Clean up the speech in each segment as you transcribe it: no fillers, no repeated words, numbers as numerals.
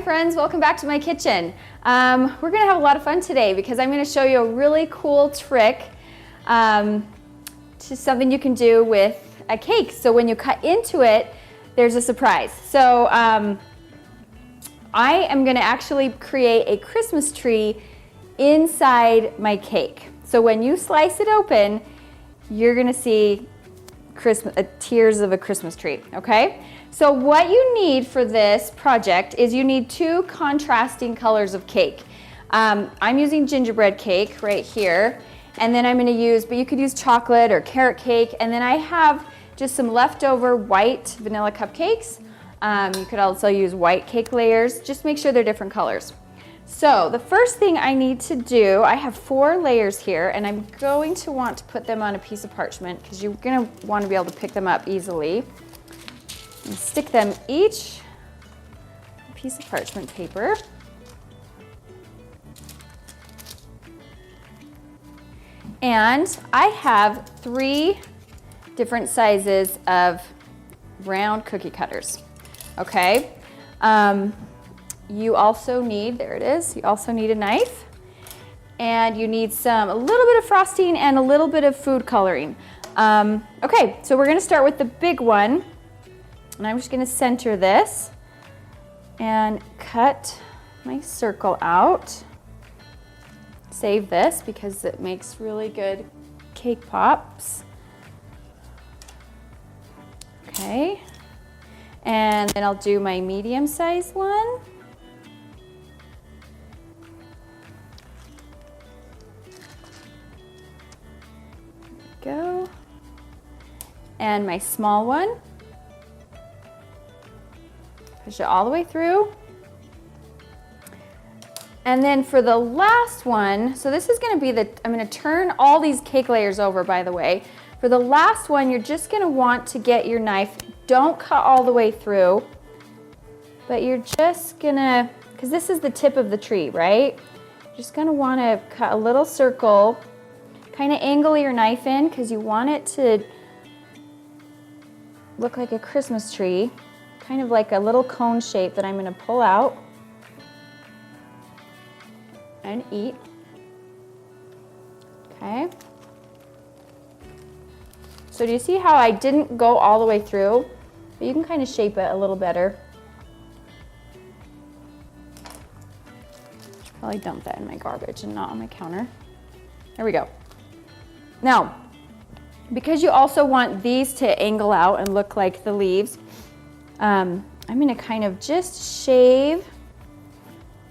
friends, welcome back to my kitchen. We're gonna have a lot of fun today because I'm gonna show you a really cool trick to something you can do with a cake. So when you cut into it, there's a surprise. So I am gonna actually create a Christmas tree inside my cake. So when you slice it open, you're gonna see tiers of a Christmas tree, okay? So what you need for this project is you need two contrasting colors of cake. I'm using gingerbread cake right here, and then I'm gonna use, but you could use chocolate or carrot cake, and then I have just some leftover white vanilla cupcakes. You could also use white cake layers. Just make sure they're different colors. So the first thing I need to do, I have 4 layers here, and I'm going to want to put them on a piece of parchment because you're gonna want to be able to pick them up easily. And stick them each on a piece of parchment paper. And I have 3 different sizes of round cookie cutters, okay? You also need, there it is, you also need a knife, and you need a little bit of frosting and a little bit of food coloring. Okay, so we're gonna start with the big one, and I'm just gonna center this and cut my circle out. Save this because it makes really good cake pops. Okay, and then I'll do my medium-sized one. Go. And my small one. Push it all the way through. And then for the last one, so this is gonna be I'm gonna turn all these cake layers over, by the way. For the last one, you're just gonna want to get your knife, don't cut all the way through, but you're just gonna, because this is the tip of the tree, right? Just gonna wanna cut a little circle, kind of angle your knife in because you want it to look like a Christmas tree, kind of like a little cone shape that I'm gonna pull out and eat. Okay. So do you see how I didn't go all the way through? But you can kind of shape it a little better. Should probably dump that in my garbage and not on my counter. There we go. Now, because you also want these to angle out and look like the leaves, I'm gonna kind of just shave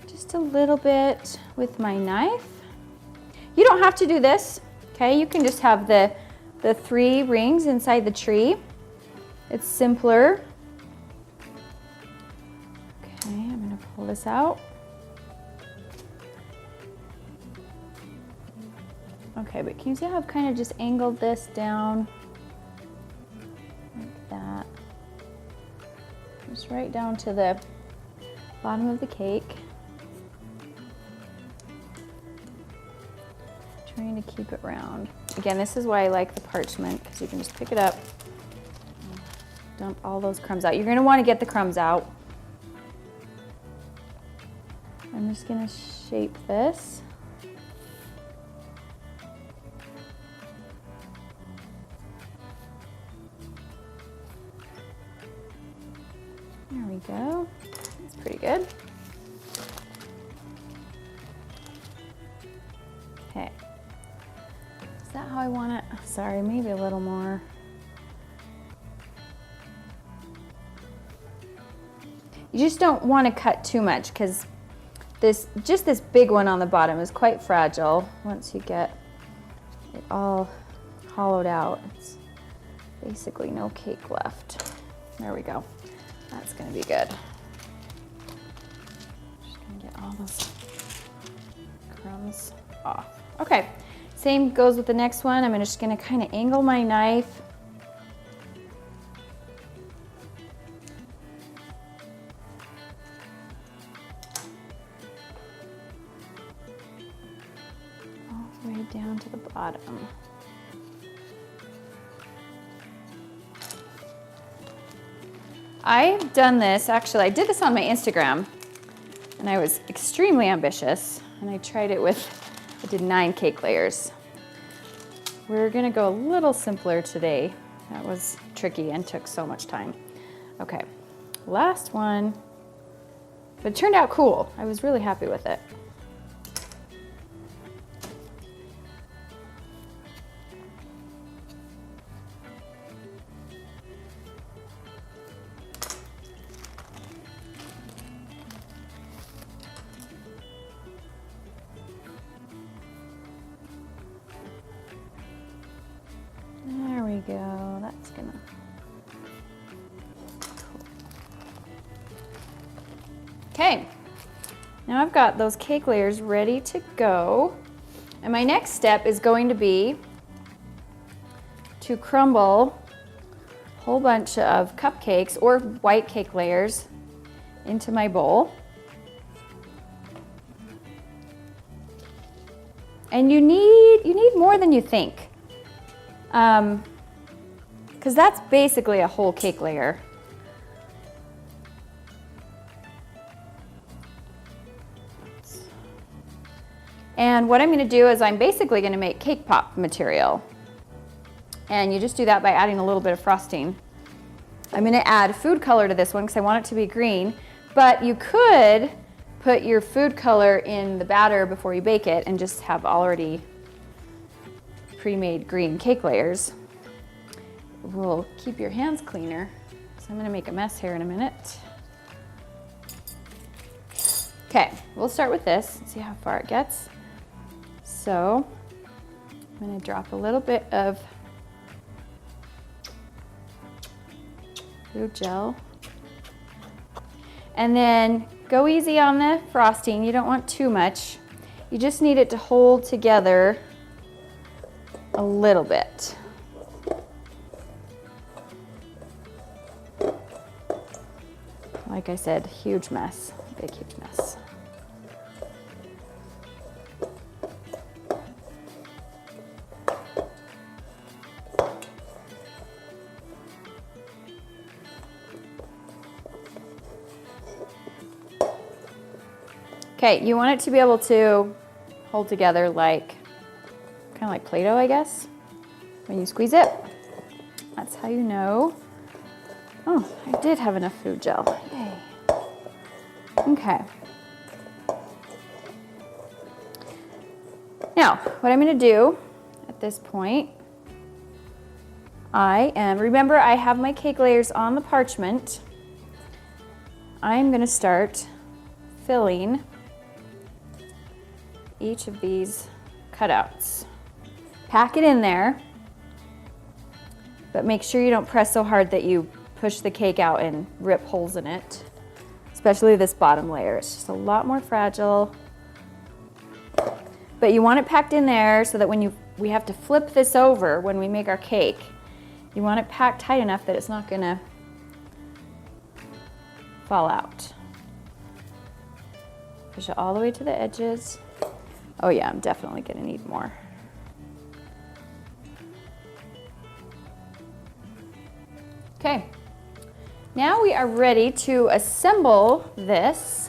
just a little bit with my knife. You don't have to do this, okay? You can just have the 3 rings inside the tree. It's simpler. Okay, I'm gonna pull this out. Okay, but can you see how I've kind of just angled this down like that? Just right down to the bottom of the cake. Trying to keep it round. Again, this is why I like the parchment, because you can just pick it up, dump all those crumbs out. You're gonna wanna get the crumbs out. I'm just gonna shape this. There we go. That's pretty good. Okay. Is that how I want it? Sorry, maybe a little more. You just don't want to cut too much because this big one on the bottom is quite fragile. Once you get it all hollowed out, it's basically no cake left. There we go. That's gonna be good. Just gonna get all those crumbs off. Okay, same goes with the next one. I'm just gonna kind of angle my knife. All the way down to the bottom. I've done this, actually, I did this on my Instagram. And I was extremely ambitious, and I tried it with, I did 9 cake layers. We're gonna go a little simpler today. That was tricky and took so much time. Okay, last one. But it turned out cool. I was really happy with it. There we go. That's gonna. Okay, now I've got those cake layers ready to go. And my next step is going to be to crumble a whole bunch of cupcakes or white cake layers into my bowl. And you need more than you think. Because that's basically a whole cake layer. And what I'm going to do is I'm basically going to make cake pop material. And you just do that by adding a little bit of frosting. I'm going to add food color to this one because I want it to be green. But you could put your food color in the batter before you bake it and just have already pre-made green cake layers. It will keep your hands cleaner. So I'm going to make a mess here in a minute. Okay, we'll start with this and see how far it gets. So I'm going to drop a little bit of food gel. And then go easy on the frosting. You don't want too much. You just need it to hold together a little bit. Like I said, huge mess, big huge mess. Okay, you want it to be able to hold together like, kind of like Play-Doh, I guess. When you squeeze it, that's how you know. Oh, I did have enough food gel, yay. Okay. Now, what I'm gonna do at this point, remember I have my cake layers on the parchment. I'm gonna start filling each of these cutouts. Pack it in there, but make sure you don't press so hard that you push the cake out and rip holes in it, especially this bottom layer. It's just a lot more fragile. But you want it packed in there so that when we have to flip this over when we make our cake, you want it packed tight enough that it's not gonna fall out. Push it all the way to the edges. Oh yeah, I'm definitely gonna need more. Okay, now we are ready to assemble this.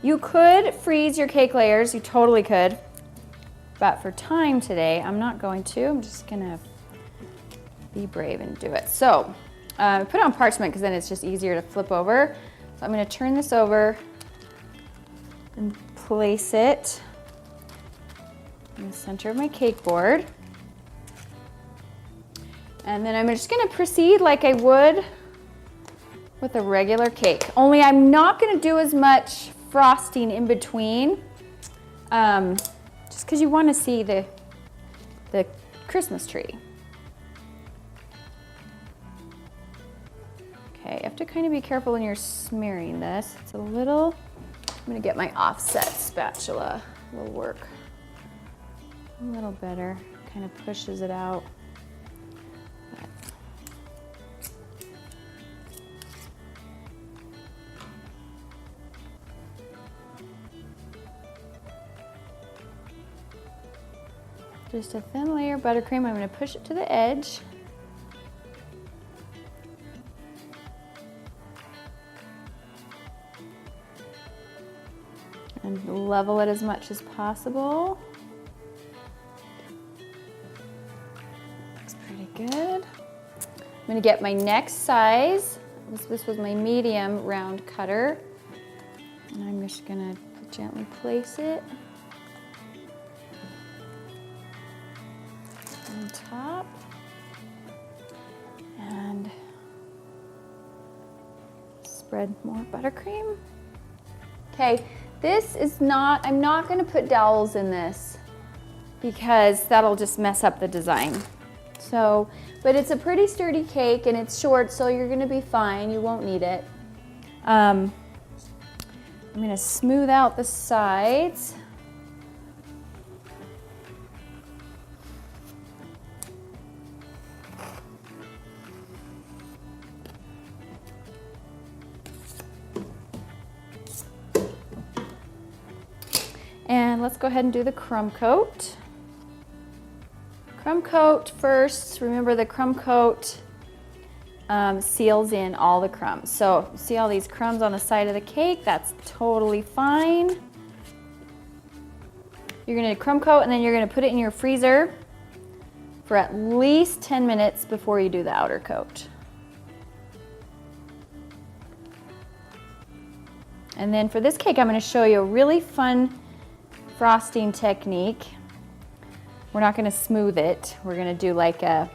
You could freeze your cake layers, you totally could, but for time today, I'm not going to. I'm just gonna be brave and do it. So, put it on parchment because then it's just easier to flip over. So I'm gonna turn this over and place it in the center of my cake board. And then I'm just gonna proceed like I would with a regular cake. Only I'm not gonna do as much frosting in between, just because you want to see the Christmas tree. Okay, you have to kind of be careful when you're smearing this. It's a little, I'm gonna get my offset spatula, it'll work a little better, kind of pushes it out. Just a thin layer of buttercream. I'm going to push it to the edge. And level it as much as possible. Looks pretty good. I'm gonna get my next size. This was my medium round cutter. And I'm just gonna gently place it on top. And spread more buttercream. Okay, this is not, I'm not gonna put dowels in this because that'll just mess up the design. So, but it's a pretty sturdy cake and it's short, so you're gonna be fine. You won't need it. I'm gonna smooth out the sides. And let's go ahead and do the crumb coat. Crumb coat first. Remember, the crumb coat seals in all the crumbs. So see all these crumbs on the side of the cake? That's totally fine. You're gonna crumb coat and then you're gonna put it in your freezer for at least 10 minutes before you do the outer coat. And then for this cake, I'm gonna show you a really fun frosting technique. We're not gonna smooth it. We're gonna do like a,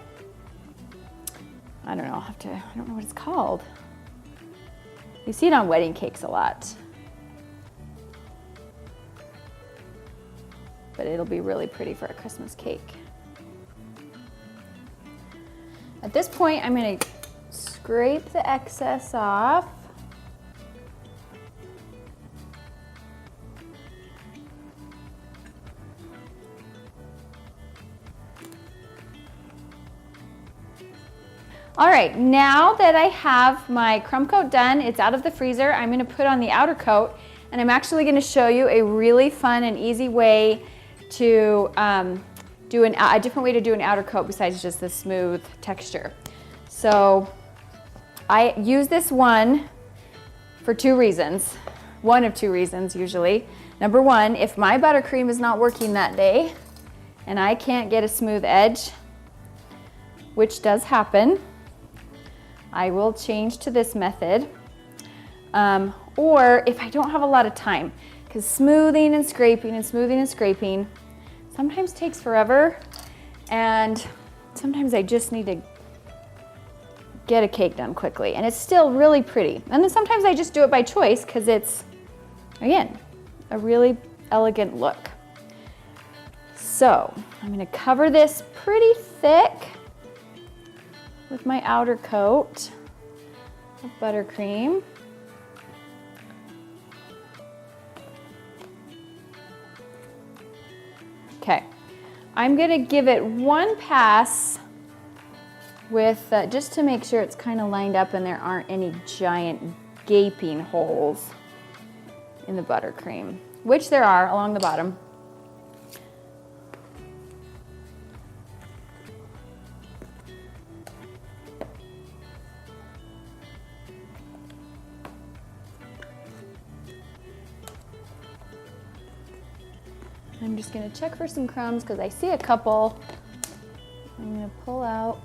I don't know, I don't know what it's called. You see it on wedding cakes a lot. But it'll be really pretty for a Christmas cake. At this point, I'm gonna scrape the excess off. All right, now that I have my crumb coat done, it's out of the freezer, I'm gonna put on the outer coat, and I'm actually gonna show you a really fun and easy way to do a different way to do an outer coat besides just the smooth texture. So I use this one for two reasons. One of two reasons usually. Number one, if my buttercream is not working that day and I can't get a smooth edge, which does happen, I will change to this method. Or if I don't have a lot of time, because smoothing and scraping and smoothing and scraping sometimes takes forever, and sometimes I just need to get a cake done quickly, and it's still really pretty. And then sometimes I just do it by choice because it's, again, a really elegant look. So I'm gonna cover this pretty thick with my outer coat of buttercream. Okay, I'm gonna give it one pass with, just to make sure it's kind of lined up and there aren't any giant gaping holes in the buttercream, which there are along the bottom. I'm just gonna check for some crumbs because I see a couple. I'm gonna pull out.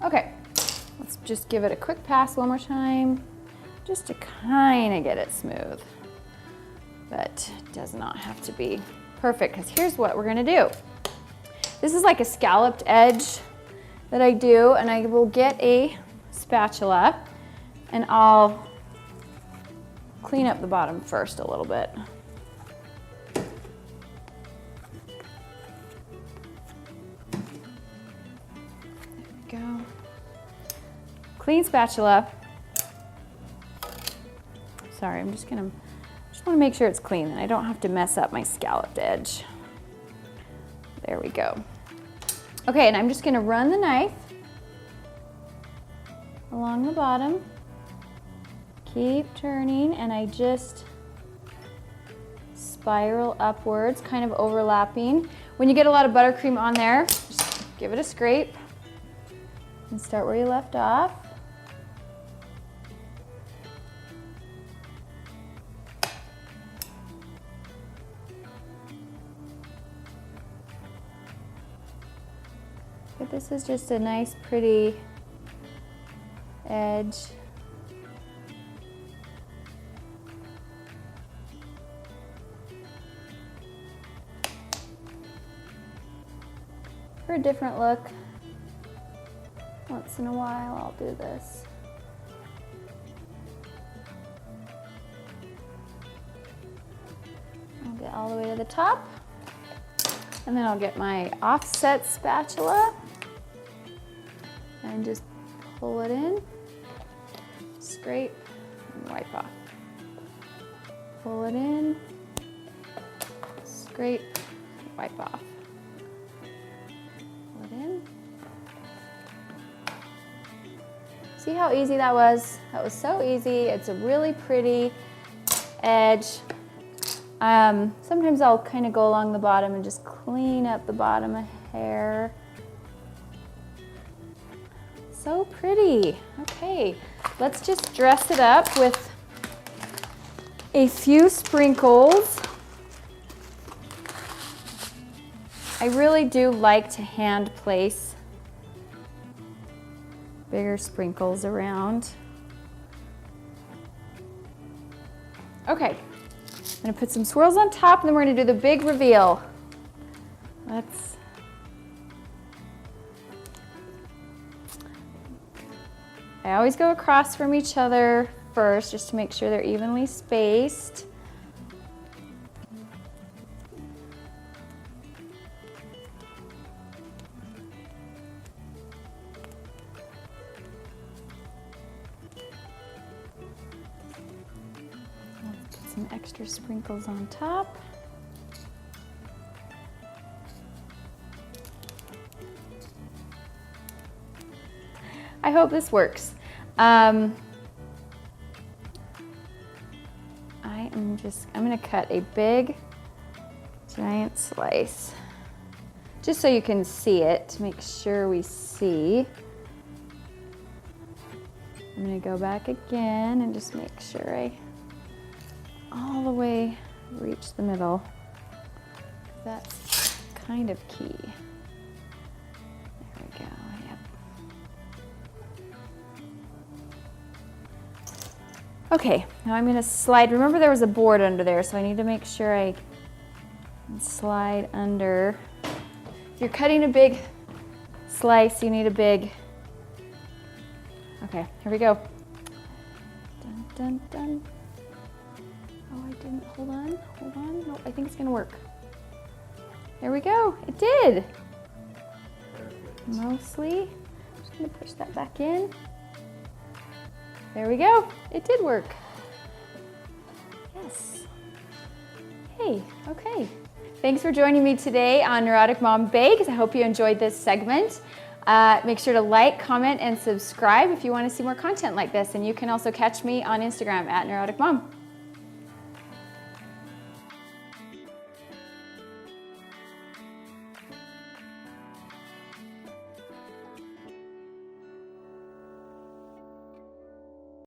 Okay, let's just give it a quick pass one more time, just to kind of get it smooth. But it does not have to be perfect, because here's what we're gonna do. This is like a scalloped edge that I do, and I will get a spatula and I'll clean up the bottom first a little bit. There we go. Clean spatula. Sorry, just want to make sure it's clean and I don't have to mess up my scalloped edge. There we go. Okay, and I'm just going to run the knife along the bottom, keep turning, and I just spiral upwards, kind of overlapping. When you get a lot of buttercream on there, just give it a scrape. And start where you left off. But this is just a nice, pretty edge. For a different look, once in a while I'll do this. I'll get all the way to the top, and then I'll get my offset spatula and just pull it in, scrape, and wipe off. Pull it in, scrape, wipe off. Pull it in. See how easy that was? That was so easy. It's a really pretty edge. Sometimes I'll kind of go along the bottom and just clean up the bottom a hair. So pretty. Okay, let's just dress it up with a few sprinkles. I really do like to hand place bigger sprinkles around. Okay, I'm gonna put some swirls on top, and then we're gonna do the big reveal. I always go across from each other first, just to make sure they're evenly spaced. Put some extra sprinkles on top. I hope this works. I'm gonna cut a big, giant slice, just so you can see it, to make sure we see. I'm gonna go back again and just make sure I all the way reach the middle. That's kind of key. There we go, yep. Okay, now I'm gonna slide. Remember there was a board under there, so I need to make sure I slide under. If you're cutting a big slice, you need a big, okay, here we go. Dun, dun, dun. Oh, I didn't, hold on. No, I think it's gonna work. There we go, it did. Mostly, I'm just gonna push that back in. There we go, it did work. Yes. Hey, okay. Thanks for joining me today on Neurotic Mom Bakes. I hope you enjoyed this segment. Make sure to like, comment, and subscribe if you want to see more content like this. And you can also catch me on Instagram @Neurotic Mom.